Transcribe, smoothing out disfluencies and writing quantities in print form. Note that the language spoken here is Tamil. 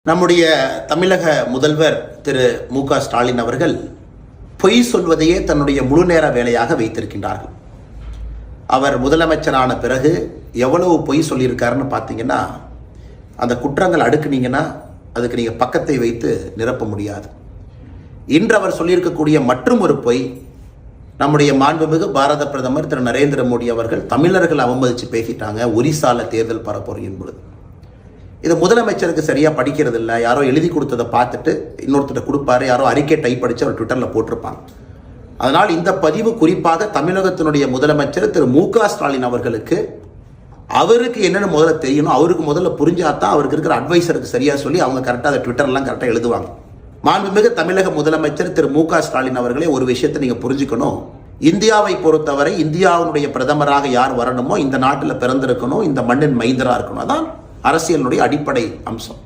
நம்முடைய தமிழக முதல்வர் திரு மு.க. ஸ்டாலின் அவர்கள் பொய் சொல்வதையே தன்னுடைய முழு நேர வேலையாக வைத்திருக்கின்றார்கள். அவர் முதலமைச்சரான பிறகு எவ்வளவு பொய் சொல்லியிருக்காருன்னு பார்த்தீங்கன்னா, அந்த குற்றங்கள் அடுக்குனீங்கன்னா அதுக்கு நீங்கள் பக்கத்தை வைத்து நிரப்ப முடியாது. இன்று அவர் சொல்லியிருக்கக்கூடிய மற்றும் ஒரு பொய், நம்முடைய மாண்புமிகு பாரத பிரதமர் திரு நரேந்திர மோடி அவர்கள் தமிழர்கள் அவமதித்து பேசிட்டாங்க ஒரிசால தேர்தல் பரப்புரை என்பது. இது முதலமைச்சருக்கு சரியாக படிக்கிறது இல்லை, யாரோ எழுதி கொடுத்ததை பார்த்துட்டு இன்னொருத்தர் கொடுப்பாரு, யாரோ அறிக்கை டைப் அடித்து அவர் ட்விட்டரில் போட்டிருப்பாங்க. அதனால் இந்த பதிவு குறிப்பாக தமிழகத்தினுடைய முதலமைச்சர் திரு மு.க. ஸ்டாலின் அவர்களுக்கு அவருக்கு என்னென்ன முதல்ல தெரியணும், அவருக்கு முதல்ல புரிஞ்சாதான் அவருக்கு இருக்கிற அட்வைசருக்கு சரியாக சொல்லி அவங்க கரெக்டாக அதை ட்விட்டர்லாம் கரெக்டாக எழுதுவாங்க. மாண்புமிகு தமிழக முதலமைச்சர் திரு மு.க. ஸ்டாலின் அவர்களே ஒரு விஷயத்தை நீங்கள் புரிஞ்சுக்கணும். இந்தியாவை பொறுத்தவரை இந்தியாவுடைய பிரதமராக யார் வரணுமோ இந்த நாட்டில் பிறந்திருக்கணும், இந்த மண்ணின் மைந்தராக இருக்கணும். அதான் அரசியலுடைய அடிப்படை அம்சம்.